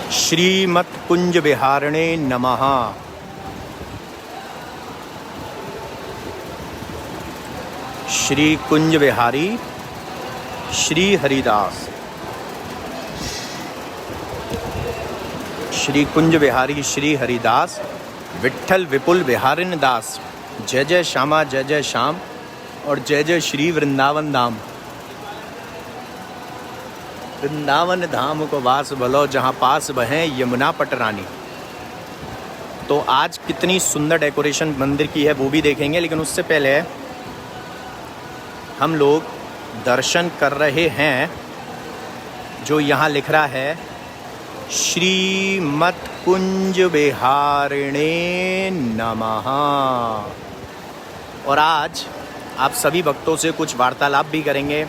श्रीमत्कुंज विहारिणे नमः। श्री कुंज विहारी श्री हरिदास। श्री कुंज विहारी श्री हरिदास विट्ठल विपुल विहारिन दास। जय जय श्यामा जय जय श्याम और जय जय श्री वृंदावन धाम। वृंदावन धाम को वास भलो जहाँ पास बहें यमुना पटरानी। तो आज कितनी सुंदर डेकोरेशन मंदिर की है वो भी देखेंगे, लेकिन उससे पहले हम लोग दर्शन कर रहे हैं जो यहाँ लिख रहा है श्रीमत्कुंज विहारिणे नमः। और आज आप सभी भक्तों से कुछ वार्तालाप भी करेंगे।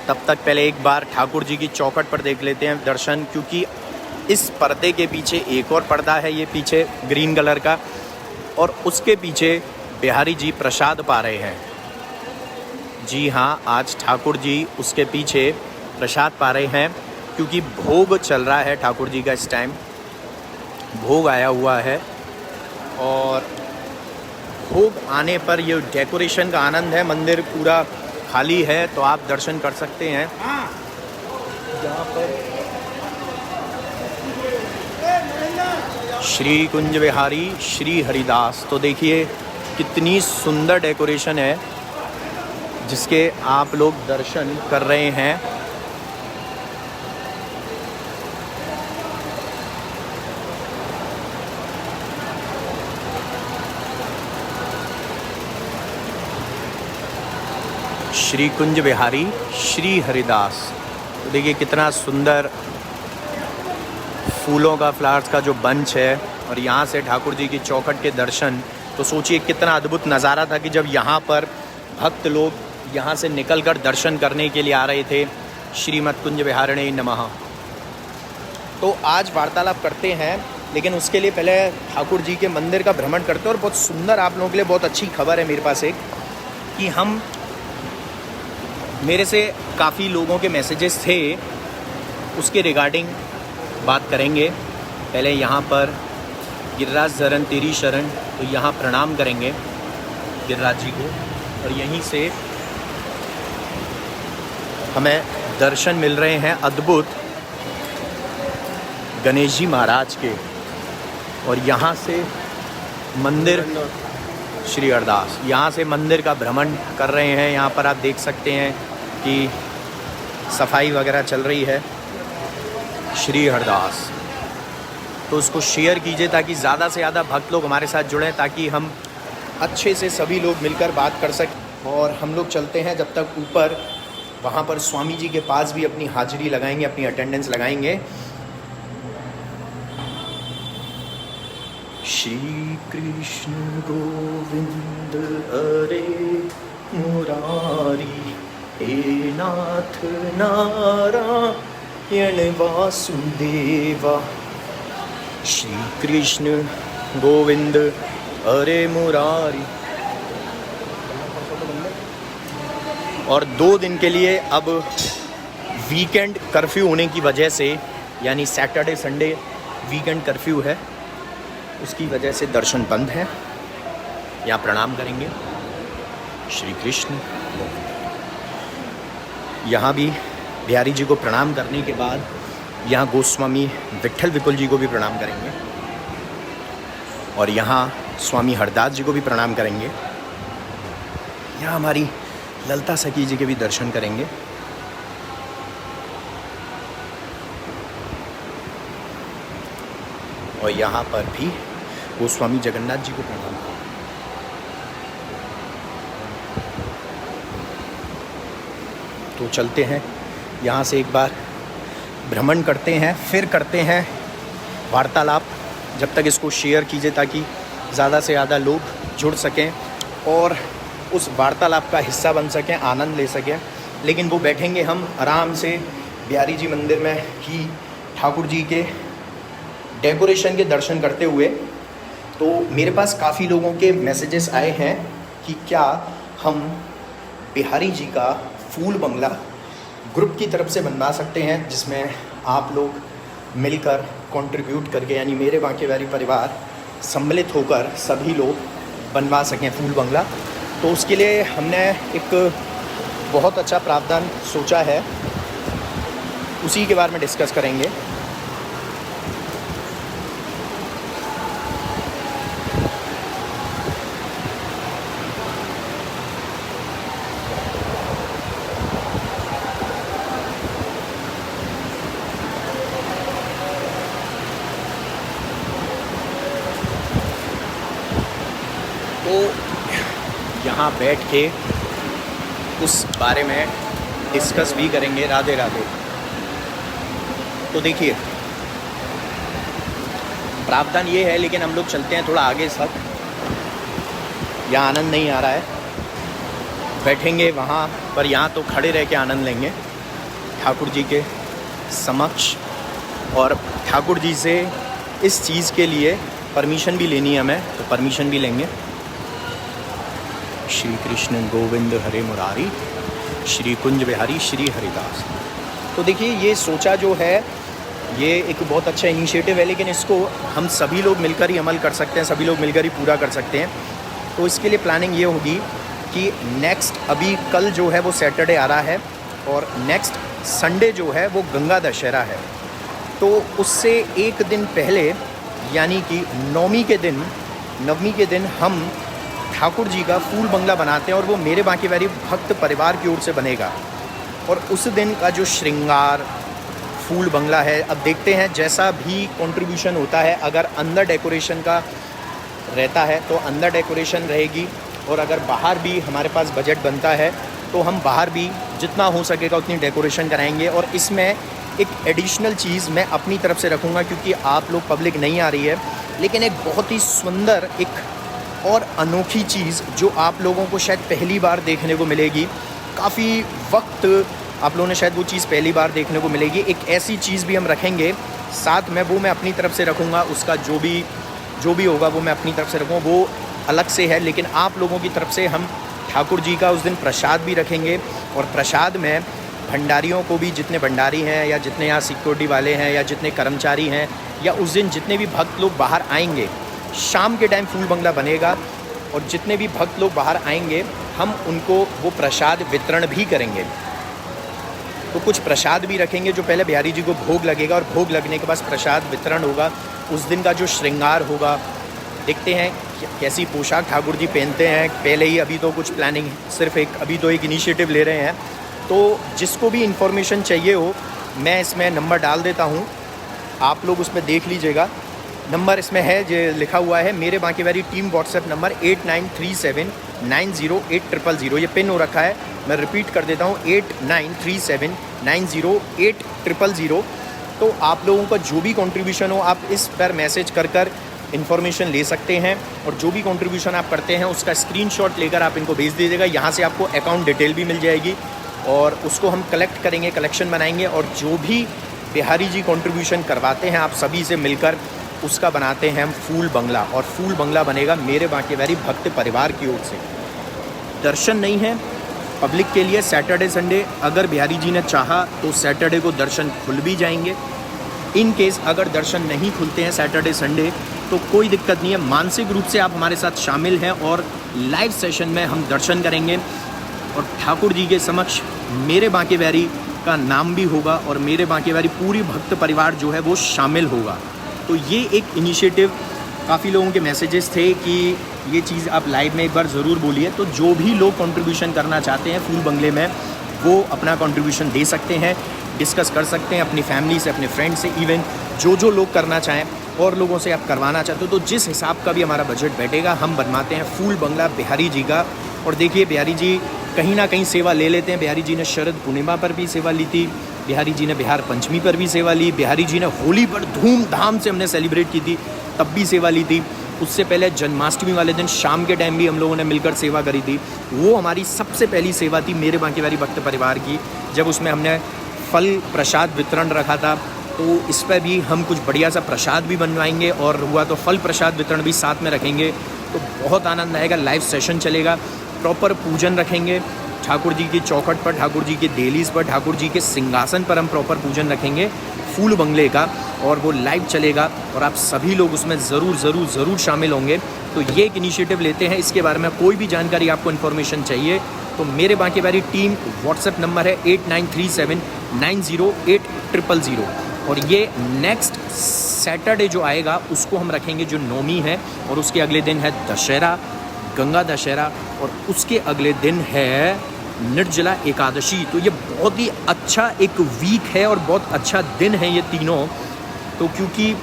तब तक पहले एक बार ठाकुर जी की चौखट पर देख लेते हैं दर्शन, क्योंकि इस पर्दे के पीछे एक और पर्दा है, ये पीछे ग्रीन कलर का, और उसके पीछे बिहारी जी प्रसाद पा रहे हैं। जी हाँ, आज ठाकुर जी उसके पीछे प्रसाद पा रहे हैं, क्योंकि भोग चल रहा है ठाकुर जी का। इस टाइम भोग आया हुआ है और भोग आने पर ये डेकोरेशन का आनंद है। मंदिर पूरा खाली है तो आप दर्शन कर सकते हैं यहाँ पर। श्री कुंज विहारी श्री हरिदास। तो देखिए कितनी सुंदर डेकोरेशन है जिसके आप लोग दर्शन कर रहे हैं। श्री कुंज विहारी श्री हरिदास। तो देखिए कितना सुंदर फूलों का, फ्लावर्स का जो बंच है, और यहाँ से ठाकुर जी की चौखट के दर्शन। तो सोचिए कितना अद्भुत नज़ारा था कि जब यहाँ पर भक्त लोग यहाँ से निकलकर दर्शन करने के लिए आ रहे थे। श्रीमत्कुंज विहारिणे नमः। तो आज वार्तालाप करते हैं, लेकिन उसके लिए पहले ठाकुर जी के मंदिर का भ्रमण करते हैं। और बहुत सुंदर, आप लोगों के लिए बहुत अच्छी खबर है मेरे पास एक, कि मेरे से काफ़ी लोगों के मैसेजेस थे, उसके रिगार्डिंग बात करेंगे। पहले यहाँ पर गिरिराज धरन तेरी शरण, तो यहाँ प्रणाम करेंगे गिरिराज जी को, और यहीं से हमें दर्शन मिल रहे हैं अद्भुत गणेश जी महाराज के। और यहाँ से मंदिर श्री हरदास, यहाँ से मंदिर का भ्रमण कर रहे हैं। यहाँ पर आप देख सकते हैं कि सफाई वगैरह चल रही है। श्री हरदास, तो उसको शेयर कीजिए ताकि ज़्यादा से ज़्यादा भक्त लोग हमारे साथ जुड़ें, ताकि हम अच्छे से सभी लोग मिलकर बात कर सकें। और हम लोग चलते हैं जब तक ऊपर, वहाँ पर स्वामी जी के पास भी अपनी हाजिरी लगाएंगे, अपनी अटेंडेंस लगाएंगे। श्री कृष्ण गोविंद हरे मुरारी, हे नाथ नारायण वासुदेवा। श्री कृष्ण गोविंद हरे मुरारी। और 2 दिन के लिए अब वीकेंड कर्फ्यू होने की वजह से, यानी सैटरडे संडे वीकेंड कर्फ्यू है, उसकी वजह से दर्शन बंद है। यहाँ प्रणाम करेंगे श्री कृष्ण। यहाँ भी बिहारी जी को प्रणाम करने के बाद यहाँ गोस्वामी विट्ठल विपुल जी को भी प्रणाम करेंगे, और यहाँ स्वामी हरदास जी को भी प्रणाम करेंगे। यहाँ हमारी ललता सखी जी के भी दर्शन करेंगे। और यहाँ पर भी गोस्वामी जगन्नाथ जी को प्रणाम। तो चलते हैं यहाँ से, एक बार भ्रमण करते हैं, फिर करते हैं वार्तालाप। जब तक इसको शेयर कीजिए ताकि ज़्यादा से ज़्यादा लोग जुड़ सकें और उस वार्तालाप का हिस्सा बन सकें, आनंद ले सकें। लेकिन वो बैठेंगे हम आराम से बिहारी जी मंदिर में ही ठाकुर जी के डेकोरेशन के दर्शन करते हुए। तो मेरे पास काफ़ी लोगों के मैसेजेस आए हैं कि क्या हम बिहारी जी का फूल बंगला ग्रुप की तरफ से बनवा सकते हैं, जिसमें आप लोग मिलकर कंट्रीब्यूट करके, यानी मेरे बांके बिहारी परिवार सम्मिलित होकर सभी लोग बनवा सकें फूल बंगला। तो उसके लिए हमने एक बहुत अच्छा प्रावधान सोचा है, उसी के बारे में डिस्कस करेंगे। तो यहाँ बैठ के उस बारे में डिस्कस भी करेंगे। राधे राधे। तो देखिए, प्रावधान ये है, लेकिन हम लोग चलते हैं थोड़ा आगे तक। यहाँ आनंद नहीं आ रहा है, बैठेंगे वहाँ पर, यहाँ तो खड़े रह के आनंद लेंगे ठाकुर जी के समक्ष। और ठाकुर जी से इस चीज़ के लिए परमिशन भी लेनी है हमें, तो परमिशन भी लेंगे। श्री कृष्ण गोविंद हरे मुरारी, श्री कुंज बिहारी श्री हरिदास। तो देखिए, ये सोचा जो है ये एक बहुत अच्छा इनिशिएटिव है, लेकिन इसको हम सभी लोग मिलकर ही अमल कर सकते हैं, सभी लोग मिलकर ही पूरा कर सकते हैं। तो इसके लिए प्लानिंग ये होगी कि नेक्स्ट, अभी कल जो है वो सैटरडे आ रहा है, और नेक्स्ट संडे जो है वो गंगा दशहरा है। तो उससे एक दिन पहले, यानी कि नवमी के दिन हम ठाकुर जी का फूल बंगला बनाते हैं, और वो मेरे बांके बिहारी भक्त परिवार की ओर से बनेगा। और उस दिन का जो श्रृंगार फूल बंगला है, अब देखते हैं जैसा भी कंट्रीब्यूशन होता है। अगर अंदर डेकोरेशन का रहता है तो अंदर डेकोरेशन रहेगी, और अगर बाहर भी हमारे पास बजट बनता है तो हम बाहर भी जितना हो सकेगा उतनी डेकोरेशन कराएंगे। और इसमें एक एडिशनल चीज़ मैं अपनी तरफ से रखूँगा, क्योंकि आप लोग पब्लिक नहीं आ रही है, लेकिन एक बहुत ही सुंदर एक और अनोखी चीज़ जो आप लोगों को शायद पहली बार देखने को मिलेगी। काफ़ी वक्त आप लोगों ने शायद वो चीज़ पहली बार देखने को मिलेगी। एक ऐसी चीज़ भी हम रखेंगे साथ में, वो मैं अपनी तरफ से रखूँगा। उसका जो भी होगा वो मैं अपनी तरफ से रखूँगा, वो अलग से है। लेकिन आप लोगों की तरफ से हम ठाकुर जी का उस दिन प्रसाद भी रखेंगे, और प्रसाद में भंडारियों को भी, जितने भंडारी हैं या जितने यहाँ सिक्योरिटी वाले हैं या जितने कर्मचारी हैं, या उस दिन जितने भी भक्त लोग बाहर आएंगे, शाम के टाइम फूल बंगला बनेगा, और जितने भी भक्त लोग बाहर आएंगे हम उनको वो प्रसाद वितरण भी करेंगे। तो कुछ प्रसाद भी रखेंगे जो पहले बिहारी जी को भोग लगेगा, और भोग लगने के बाद प्रसाद वितरण होगा। उस दिन का जो श्रृंगार होगा, देखते हैं कैसी पोशाक ठाकुर जी पहनते हैं। पहले ही अभी तो कुछ प्लानिंग, सिर्फ अभी तो एक इनिशिएटिव ले रहे हैं। तो जिसको भी इन्फॉर्मेशन चाहिए हो, मैं इसमें नंबर डाल देता हूँ, आप लोग उसमें देख लीजिएगा। नंबर इसमें है, जो लिखा हुआ है मेरे Banke Bihari team WhatsApp number 8937908000। ये पिन हो रखा है, मैं रिपीट कर देता हूँ, 8937908000। तो आप लोगों का जो भी कंट्रीब्यूशन हो, आप इस पर मैसेज कर इन्फॉर्मेशन ले सकते हैं, और जो भी कंट्रीब्यूशन आप करते हैं उसका स्क्रीनशॉट लेकर आप इनको भेज दीजिएगा। यहाँ से आपको अकाउंट डिटेल भी मिल जाएगी, और उसको हम कलेक्ट करेंगे, कलेक्शन बनाएंगे, और जो भी बिहारी जी कंट्रीब्यूशन करवाते हैं आप सभी से मिलकर उसका बनाते हैं हम फूल बंगला। और फूल बंगला बनेगा मेरे बांके बिहारी भक्त परिवार की ओर से। दर्शन नहीं है पब्लिक के लिए सैटरडे संडे, अगर बिहारी जी ने चाहा तो सैटरडे को दर्शन खुल भी जाएंगे। इन केस अगर दर्शन नहीं खुलते हैं सैटरडे संडे तो कोई दिक्कत नहीं है, मानसिक रूप से आप हमारे साथ शामिल हैं, और लाइव सेशन में हम दर्शन करेंगे, और ठाकुर जी के समक्ष मेरे बांके बिहारी का नाम भी होगा, और मेरे बांके बिहारी पूरी भक्त परिवार जो है वो शामिल होगा। तो ये एक इनिशिएटिव, काफ़ी लोगों के मैसेजेस थे कि ये चीज़ आप लाइव में एक बार ज़रूर बोलिए। तो जो भी लोग कंट्रीब्यूशन करना चाहते हैं फूल बंगले में, वो अपना कंट्रीब्यूशन दे सकते हैं, डिस्कस कर सकते हैं अपनी फैमिली से, अपने फ्रेंड से, इवन जो लोग करना चाहें, और लोगों से आप करवाना चाहते हो, तो जिस हिसाब का भी हमारा बजट बैठेगा हम बनवाते हैं फूल बंगला बिहारी जी का। और देखिए, बिहारी जी कहीं ना कहीं सेवा ले लेते हैं। बिहारी जी ने शरद पूर्णिमा पर भी सेवा ली थी, बिहारी जी ने बिहार पंचमी पर भी सेवा ली, बिहारी जी ने होली पर धूमधाम से हमने सेलिब्रेट की थी तब भी सेवा ली थी, उससे पहले जन्माष्टमी वाले दिन शाम के टाइम भी हम लोगों ने मिलकर सेवा करी थी। वो हमारी सबसे पहली सेवा थी मेरे बांके बिहारी भक्त परिवार की, जब उसमें हमने फल प्रसाद वितरण रखा था। तो इस पर भी हम कुछ बढ़िया सा प्रसाद भी बनवाएंगे, और हुआ तो फल प्रसाद वितरण भी साथ में रखेंगे। तो बहुत आनंद आएगा, लाइव सेशन चलेगा, प्रॉपर पूजन रखेंगे, ठाकुर जी की चौखट पर, ठाकुर जी के देहलीज पर, ठाकुर जी के सिंहासन पर हम प्रॉपर पूजन रखेंगे फूल बंगले का, और वो लाइव चलेगा और आप सभी लोग उसमें ज़रूर शामिल होंगे। तो ये एक इनिशिएटिव लेते हैं। इसके बारे में कोई भी जानकारी आपको इन्फॉर्मेशन चाहिए तो मेरे बांके बारी टीम व्हाट्सएप नंबर है 8937908000। और ये नेक्स्ट सैटरडे जो आएगा उसको हम रखेंगे जो नौमी है, और उसके अगले दिन है दशहरा, गंगा दशहरा, और उसके अगले दिन है निर्जला एकादशी। तो ये बहुत ही अच्छा एक वीक है और बहुत अच्छा दिन है ये तीनों। तो क्योंकि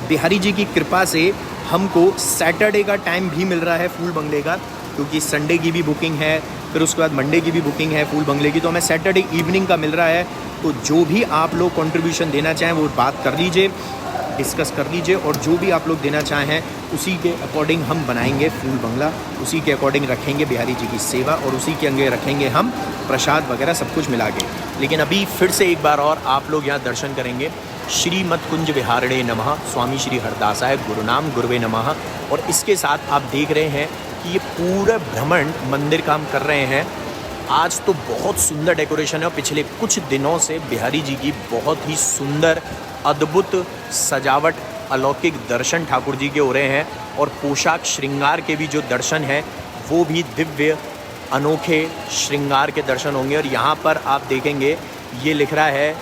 बिहारी जी की कृपा से हमको सैटरडे का टाइम भी मिल रहा है फूल बंगले का, क्योंकि संडे की भी बुकिंग है, फिर उसके बाद मंडे की भी बुकिंग है फूल बंगले की, तो हमें सैटरडे इवनिंग का मिल रहा है। तो जो भी आप लोग कंट्रीब्यूशन देना चाहें वो बात कर लीजिए, डिस्कस कर लीजिए, और जो भी आप लोग देना चाहें उसी के अकॉर्डिंग हम बनाएंगे फूल बंगला, उसी के अकॉर्डिंग रखेंगे बिहारी जी की सेवा, और उसी के अंगे रखेंगे हम प्रसाद वगैरह सब कुछ मिला के। लेकिन अभी फिर से एक बार और आप लोग यहाँ दर्शन करेंगे। श्रीमद कुंज विहारणे नमः, स्वामी श्री हरदासाय गुरुनाम गुरुवे नमः। और इसके साथ आप देख रहे हैं कि ये पूरा भ्रमण मंदिर का हम कर रहे हैं। आज तो बहुत सुंदर डेकोरेशन है, और पिछले कुछ दिनों से बिहारी जी की बहुत ही सुंदर अद्भुत सजावट, अलौकिक दर्शन ठाकुर जी के हो रहे हैं, और पोशाक श्रृंगार के भी जो दर्शन है वो भी दिव्य अनोखे श्रृंगार के दर्शन होंगे। और यहाँ पर आप देखेंगे ये लिख रहा है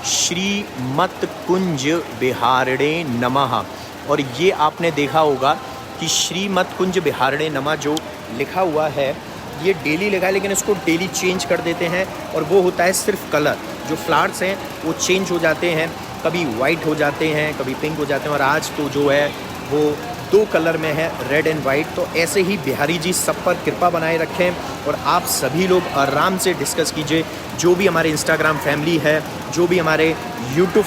श्रीमत कुंज विहारणे नमः, और ये आपने देखा होगा कि श्रीमत कुंज विहारणे नमः जो लिखा हुआ है ये डेली लिखा है, लेकिन इसको डेली चेंज कर देते हैं, और वो होता है सिर्फ कलर। जो फ्लावर्स हैं वो चेंज हो जाते हैं, कभी वाइट हो जाते हैं, कभी पिंक हो जाते हैं, और आज तो जो है वो 2 कलर में है, रेड एंड वाइट। तो ऐसे ही बिहारी जी सब पर कृपा बनाए रखें, और आप सभी लोग आराम से डिस्कस कीजिए। जो भी हमारे इंस्टाग्राम फैमिली है, जो भी हमारे यूट्यूब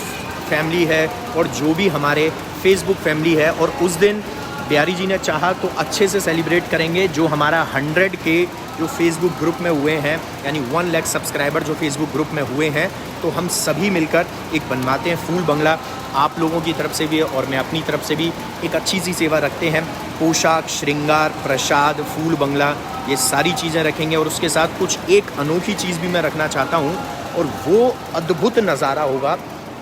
फैमिली है, और जो भी हमारे फेसबुक फैमिली है, और उस दिन बिहारी जी ने चाहा तो अच्छे से सेलिब्रेट करेंगे। जो हमारा 100 के जो फेसबुक ग्रुप में हुए हैं, यानी 1 लाख सब्सक्राइबर जो फेसबुक ग्रुप में हुए हैं, तो हम सभी मिलकर एक बनवाते हैं फूल बंगला। आप लोगों की तरफ से भी और मैं अपनी तरफ से भी एक अच्छी सी सेवा रखते हैं। पोशाक, श्रृंगार, प्रसाद, फूल बंगला, ये सारी चीज़ें रखेंगे। और उसके साथ कुछ एक अनोखी चीज़ भी मैं रखना चाहता हूँ, और वो अद्भुत नज़ारा होगा,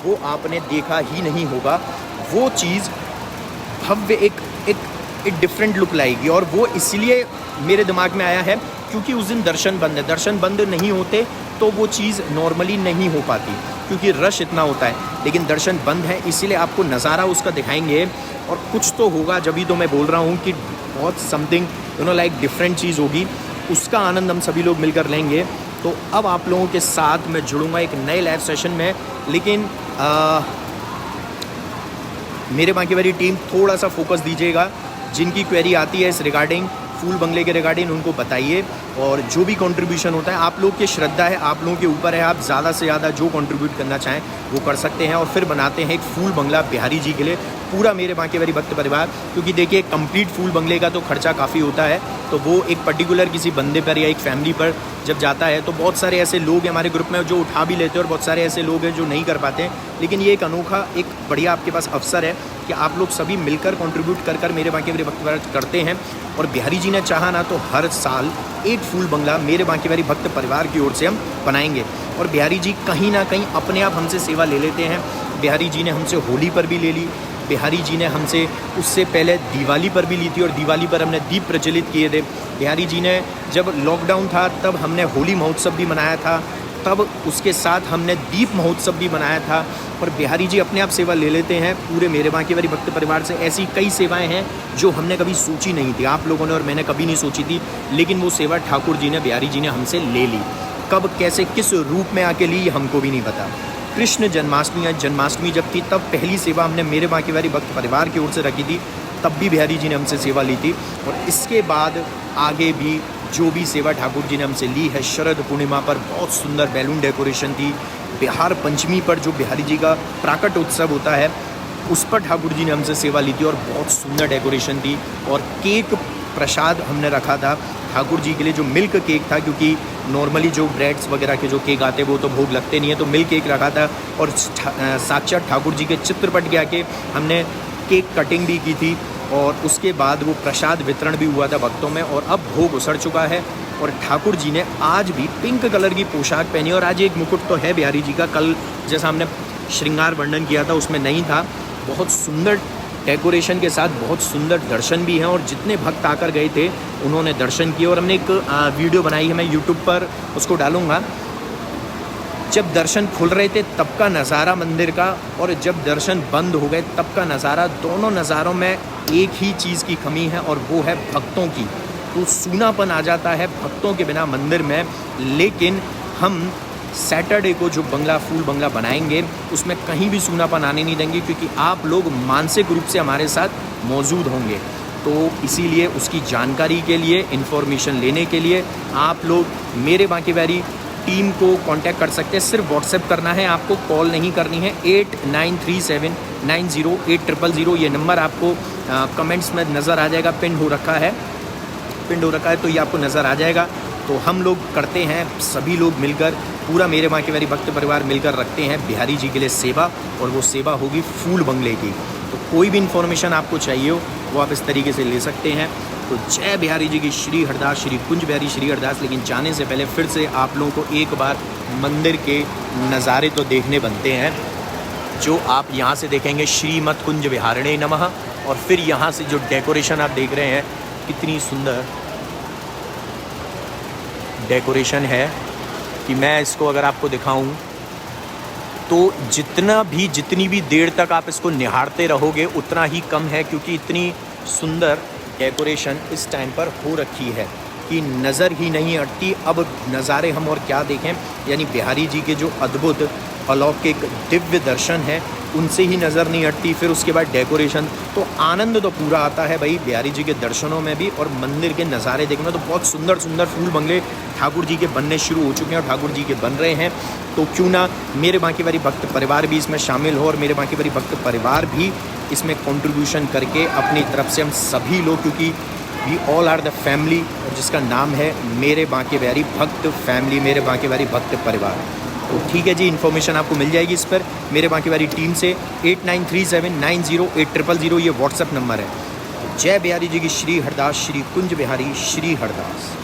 वो आपने देखा ही नहीं होगा। वो चीज़ भव्य एक डिफरेंट लुक लाएगी, और वो इसलिए मेरे दिमाग में आया है क्योंकि उस दिन दर्शन बंद है। दर्शन बंद नहीं होते तो वो चीज़ नॉर्मली नहीं हो पाती, क्योंकि रश इतना होता है, लेकिन दर्शन बंद है इसीलिए आपको नज़ारा उसका दिखाएंगे। और कुछ तो होगा, जब भी तो मैं बोल रहा हूँ कि बहुत समथिंग लाइक डिफरेंट चीज़ होगी, उसका आनंद हम सभी लोग मिलकर लेंगे। तो अब आप लोगों के साथ मैं जुड़ूंगा एक नए लाइव सेशन में, लेकिन मेरे बाकी वाली टीम थोड़ा सा फोकस दीजिएगा। जिनकी क्वेरी आती है इस रिगार्डिंग फूल बंगले के रिगार्डिंग उनको बताइए, और जो भी कंट्रीब्यूशन होता है आप लोग की श्रद्धा है, आप लोगों के ऊपर है, आप ज़्यादा से ज़्यादा जो कंट्रीब्यूट करना चाहें वो कर सकते हैं। और फिर बनाते हैं एक फूल बंगला बिहारी जी के लिए, पूरा मेरे बांके वाली भक्त परिवार। क्योंकि देखिए कंप्लीट फूल बंगले का तो खर्चा काफ़ी होता है, तो वो एक पर्टिकुलर किसी बंदे पर या एक फैमिली पर जब जाता है तो बहुत सारे ऐसे लोग हैं हमारे ग्रुप में जो उठा भी लेते हैं, और बहुत सारे ऐसे लोग हैं जो नहीं कर पाते हैं। लेकिन ये एक अनोखा, एक बढ़िया आपके पास अवसर है कि आप लोग सभी मिलकर कंट्रीब्यूट कर मेरे बांके वाली भक्त परिवार करते हैं। और बिहारी जी ने चाहा ना तो हर साल एक फूल बंगला मेरे बांके वाली भक्त परिवार की ओर से हम बनाएंगे। और बिहारी जी कहीं ना कहीं अपने आप हमसे सेवा ले लेते हैं। बिहारी जी ने हमसे होली पर भी ले ली, बिहारी जी ने हमसे उससे पहले दिवाली पर भी ली थी, और दिवाली पर हमने दीप प्रज्वलित किए थे। बिहारी जी ने जब लॉकडाउन था तब हमने होली महोत्सव भी मनाया था, तब उसके साथ हमने दीप महोत्सव भी मनाया था। और बिहारी जी अपने आप सेवा ले लेते हैं पूरे मेरे बांके वाली भक्त परिवार से। ऐसी कई सेवाएं हैं जो हमने कभी सोची नहीं थी, आप लोगों ने और मैंने कभी नहीं सोची थी, लेकिन वो सेवा ठाकुर जी ने, बिहारी जी ने हमसे ले ली। कब, कैसे, किस रूप में आके ली हमको भी नहीं पता। कृष्ण जन्माष्टमी या जन्माष्टमी जब थी तब पहली सेवा हमने मेरे बांके वाली भक्त परिवार की ओर से रखी थी, तब भी बिहारी जी ने हमसे सेवा ली थी। और इसके बाद आगे भी जो भी सेवा ठाकुर जी ने हमसे ली है, शरद पूर्णिमा पर बहुत सुंदर बैलून डेकोरेशन थी, बिहार पंचमी पर जो बिहारी जी का प्राकट उत्सव होता है उस पर ठाकुर जी ने हमसे सेवा ली थी और बहुत सुंदर डेकोरेशन थी। और केक प्रसाद हमने रखा था ठाकुर जी के लिए, जो मिल्क केक था, क्योंकि नॉर्मली जो ब्रेड्स वगैरह के जो केक आते हैं वो तो भोग लगते नहीं है, तो मिल्क केक रखा था। और साक्षात ठाकुर जी के चित्रपट के आके हमने केक कटिंग भी की थी, और उसके बाद वो प्रसाद वितरण भी हुआ था भक्तों में। और अब भोग उसड़ चुका है और ठाकुर जी ने आज भी पिंक कलर की पोशाक पहनी और आज एक मुकुट तो है बिहारी जी का, कल जैसा हमने श्रृंगार वर्णन किया था उसमें नहीं था। बहुत सुंदर डेकोरेशन के साथ बहुत सुंदर दर्शन भी हैं और जितने भक्त आकर गए थे उन्होंने दर्शन किए। और हमने एक वीडियो बनाई है, मैं यूट्यूब पर उसको डालूँगा। जब दर्शन खुल रहे थे तब का नज़ारा मंदिर का और जब दर्शन बंद हो गए तब का नज़ारा, दोनों नज़ारों में एक ही चीज़ की कमी है और वो है भक्तों की। तो सूनापन आ जाता है भक्तों के बिना मंदिर में। लेकिन हम सैटरडे को जो बंगला फूल बंगला बनाएंगे उसमें कहीं भी सूनापन आने नहीं देंगे, क्योंकि आप लोग मानसिक रूप से हमारे साथ मौजूद होंगे। तो इसीलिए उसकी जानकारी के लिए, इन्फॉर्मेशन लेने के लिए आप लोग मेरे बांके बिहारी टीम को कांटेक्ट कर सकते हैं। सिर्फ व्हाट्सएप करना है, आपको कॉल नहीं करनी है। 8937908000 ये नंबर आपको कमेंट्स में नज़र आ जाएगा, पिन हो रखा है तो ये आपको नज़र आ जाएगा। तो हम लोग करते हैं, सभी लोग मिलकर, पूरा मेरे बांके बिहारी भक्त परिवार मिलकर रखते हैं बिहारी जी के लिए सेवा, और वो सेवा होगी फूल बंगले की। तो कोई भी इन्फॉर्मेशन आपको चाहिए हो वो आप इस तरीके से ले सकते हैं। तो जय बिहारी जी की, श्री हरदास, श्री कुंज बिहारी श्री हरदास। लेकिन जाने से पहले फिर से आप लोगों को एक बार मंदिर के नज़ारे तो देखने बनते हैं, जो आप यहाँ से देखेंगे श्रीमद कुंज विहारिणे नमः। और फिर यहाँ से जो डेकोरेशन आप देख रहे हैं, कितनी सुंदर डेकोरेशन है कि मैं इसको अगर आपको दिखाऊं तो जितनी भी देर तक आप इसको निहारते रहोगे उतना ही कम है, क्योंकि इतनी सुंदर डेकोरेशन इस टाइम पर हो रखी है कि नज़र ही नहीं हटती। अब नज़ारे हम और क्या देखें, यानी बिहारी जी के जो अद्भुत अलौकिक दिव्य दर्शन है उनसे ही नज़र नहीं हटती। फिर उसके बाद डेकोरेशन, तो आनंद तो पूरा आता है भाई बिहारी जी के दर्शनों में भी और मंदिर के नज़ारे देखने में। तो बहुत सुंदर सुंदर फूल बंगले ठाकुर जी के बनने शुरू हो चुके हैं और ठाकुर जी के बन रहे हैं। तो क्यों ना मेरे बांके बिहारी भक्त परिवार भी इसमें शामिल हो और मेरे बांके बिहारी भक्त परिवार भी इसमें कंट्रीब्यूशन करके अपनी तरफ से हम सभी लोग, क्योंकि we all are the family, और जिसका नाम है मेरे बांके बिहारी भक्त फैमिली, मेरे बांके बिहारी भक्त परिवार। तो ठीक है जी, इन्फॉर्मेशन आपको मिल जाएगी इस पर मेरे बांके बिहारी टीम से। 8937908000 ये व्हाट्सएप नंबर है। जय बिहारी जी की, श्री हरदास, श्री कुंज बिहारी श्री हरदास।